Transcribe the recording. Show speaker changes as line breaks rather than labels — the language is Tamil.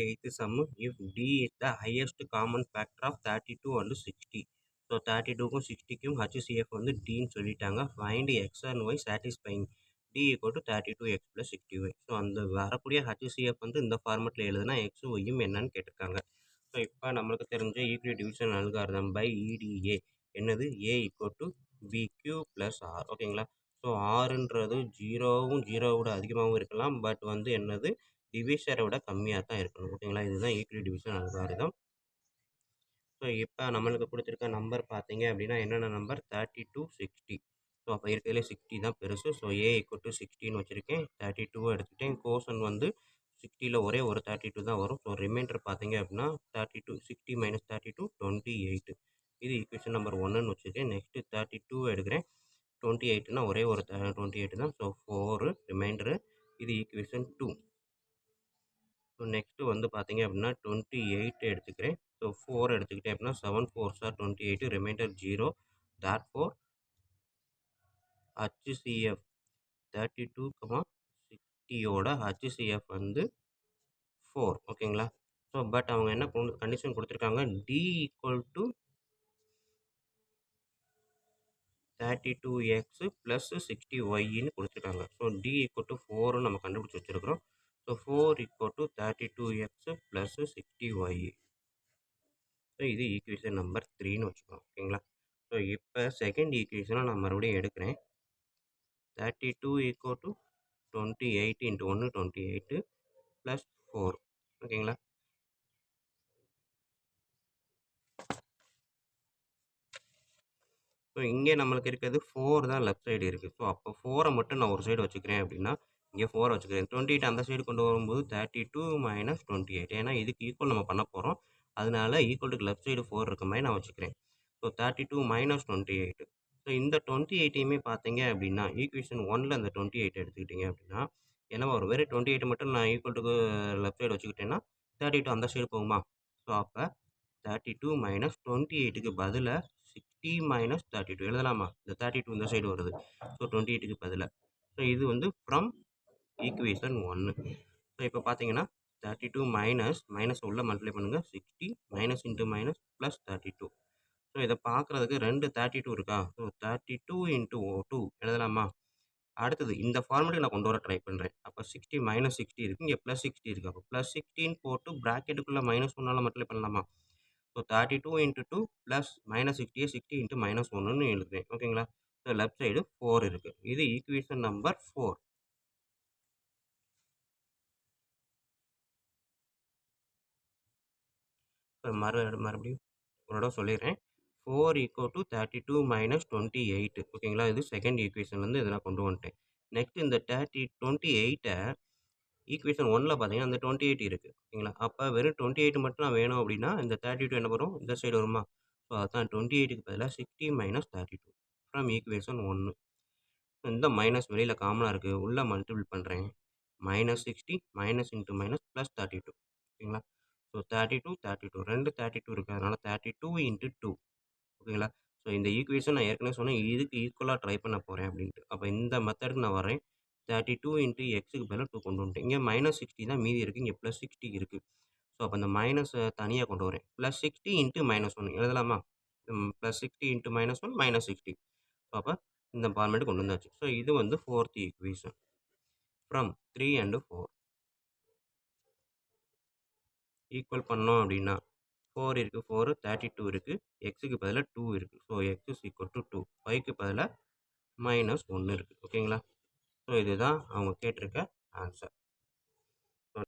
8th sum, if D is the highest common factor of 32 and 60. So 32க்கும் 60க்கும் HCF வந்து Dன்னு சொல்லிட்டாங்க. Find x and y satisfying D equal to 32x + 60y. So அந்த வரக்கூடிய HCF வந்து இந்த ஃபார்மெட்டில் எழுதுனா எக்ஸும் ஒய்யும் என்னன்னு கேட்டிருக்காங்க. ஸோ இப்போ நம்மளுக்கு தெரிஞ்ச equal division algorithm by EDA என்னது A equal to BQ + R. ஓகேங்களா. ஸோ ஆறுன்றது 0வும் 0 விட அதிகமாகவும் இருக்கலாம். பட் வந்து என்னது டிவிஷரை விட கம்மியாக தான் இருக்கணும். ஓகேங்களா. இதுதான் ஈக்குவல் டிவிஷன் அல்காரிதம். ஸோ இப்போ நம்மளுக்கு கொடுத்துருக்க நம்பர் பார்த்தீங்க அப்படின்னா என்னென்ன நம்பர் 32, 60. ஸோ அப்போ இருக்கிறதுலே 60 தான் பெருசு. ஸோ A ஈக்குவல் டு 60ன்னு வச்சுருக்கேன். 32 எடுத்துக்கிட்டேன். கோஷன் வந்து 60ல் ஒரே ஒரு 32 தான் வரும். ஸோ ரிமைண்டர் பார்த்தீங்க அப்படின்னா 32, 60 - 32, 28. இது ஈக்குவேஷன் நம்பர் 1ன்னு வச்சுருக்கேன். நெக்ஸ்ட்டு 32 எடுக்கிறேன். 28னா ஒரே ஒரு 28 தான். So 4 remainder. இது ஈக்குவேஷன் 2. ஸோ நெக்ஸ்ட்டு வந்து பார்த்தீங்க அப்படின்னா 28 எடுத்துக்கிறேன். ஸோ 4 எடுத்துக்கிட்டேன் அப்படின்னா 7 4s are 28, remainder 0. therefore HCF 32, 60யோட HCF வந்து 4. ஓகேங்களா. ஸோ பட் அவங்க என்ன கண்டிஷன் கொடுத்துருக்காங்க, D ஈக்குவல் டு 32x + 60yன்னு கொடுத்துருக்காங்க. ஸோ D ஈக்குவல் டு 4ன்னு நம்ம கண்டுபிடிச்சி வச்சுருக்கிறோம். So 4 equal to 32x + 60y. So இது ஈக்குவேஷன் நம்பர் 3ன்னு வச்சுக்கோங்க. ஓகேங்களா. ஸோ இப்போ செகண்ட் ஈக்குவேஷனை நான் மறுபடியும் எடுக்கிறேன். 32 ஈக்குவல் டு 28 × 1 28 + 4. ஓகேங்களா. ஸோ இங்கே நம்மளுக்கு இருக்கிறது 4 தான் லெஃப்ட் சைடு இருக்குது. ஸோ அப்போ 4ஐ மட்டும் நான் ஒரு சைடு வச்சுக்கிறேன் அப்படின்னா இங்கே 4 வச்சுக்கிறேன். 28 அந்த சைடு கொண்டு வரும்போது 32 - 28. ஏன்னா இதுக்கு ஈக்குவல் நம்ம பண்ண போகிறோம். அதனால ஈக்குவலுக்கு லெஃப்ட் சைடு 4 இருக்க மாதிரி நான் வச்சுக்கிறேன். ஸோ 32 - 28. ஸோ இந்த 28யுமே பார்த்தீங்க அப்படின்னா ஈக்குவேஷன் 1ல் அந்த 28 எடுத்துக்கிட்டிங்க அப்படின்னா என்ன வரும், வெறும் 28 மட்டும் நான் ஈக்குவலுக்கு லெஃப்ட் சைடு வச்சுக்கிட்டேன்னா 32 அந்த சைடு போகுமா. ஸோ அப்போ 32 - 28க்கு பதிலாக 60 - 32 எழுதலாமா. இந்த 32 இந்த சைடு வருது. ஸோ 28க்கு பதிலாக. ஸோ இது வந்து ஃப்ரம் ஈக்குவேஷன் 1. ஸோ இப்போ பார்த்தீங்கன்னா 32 மைனஸ் உள்ள மல்டிப்ளை பண்ணுங்கள். 60 minus into minus plus 32. So இதை பார்க்குறதுக்கு 2 32 இருக்கா. ஸோ 32 × 2 எழுதலாமா. அடுத்தது இந்த ஃபார்முலேட் நான் கொண்டு வர ட்ரை பண்ணுறேன். அப்போ 60 - 60 இருக்குது. இங்கே +60 இருக்குது. அப்போ +16 போட்டு ப்ராக்கெட்டுக்குள்ளே -1ஆல் மல்டிப்ளை பண்ணலாமா. ஸோ 32 × 2 ப்ளஸ் -60 60 × -1ன்னு எழுதுறேன். ஓகேங்களா. ஸோ லெஃப்ட் சைடு 4 இருக்குது. இது ஈக்குவேஷன் நம்பர் 4. மறுபடியும் ஒரு தடவை சொல்லிடுறேன். 4 = 32 - 28. ஓகேங்களா. இது செகண்ட் ஈக்குவேஷன்லேருந்து இதை நான் கொண்டு வந்துட்டேன். நெக்ஸ்ட் இந்த 28ஐ ஈக்குவேஷன் 1ல் பார்த்தீங்கன்னா அந்த 28 இருக்குது. ஓகேங்களா. அப்போ வெறும் 28 மட்டும் நான் வேணும் அப்படின்னா இந்த 32 என்ன வரும், இந்த சைடு வருமா. ஸோ அதுதான் 28க்கு பதிலாக 60 - 32 ஃப்ரம் ஈக்குவேஷன் 1. இந்த மைனஸ் வெளியில் காமனாக இருக்குது. உள்ளே மல்டிபிள் பண்ணுறேன். -60 மைனஸ் இன்ட்டு மைனஸ் ப்ளஸ் 32. ஓகேங்களா. ஸோ 32 32 2 32 இருக்குது. அதனால் 32 × 2. ஓகேங்களா. ஸோ இந்த ஈக்குவேஷன் நான் ஏற்கனவே சொன்னேன் இதுக்கு ஈக்குவலாக ட்ரை பண்ண போகிறேன் அப்படின்ட்டு. அப்போ இந்த மெத்தடுக்கு நான் வரேன். 32 × xக்கு பதிலாக 2 கொண்டு வந்துட்டேன். இங்கே -60 தான் மீதி இருக்குது. இங்கே +60 இருக்குது. ஸோ அப்போ அந்த மைனஸை தனியாக கொண்டு வரேன். +60 × -1 எழுதலாமா. +60 × -1 -60. ஸோ அப்போ இந்த ஃபார்மேட்டு கொண்டு வந்தாச்சு. ஸோ இது வந்து 4th equation from 3 and 4. Equal பண்ணோம் அப்படின்னா 4 இருக்குது, 4 32 இருக்குது, எக்ஸுக்கு பதிலாக 2 இருக்குது. ஸோ x = 2, yக்கு பதிலாக -1 இருக்குது. ஓகேங்களா. ஸோ இதுதான் அவங்க கேட்டிருக்க ஆன்சர்.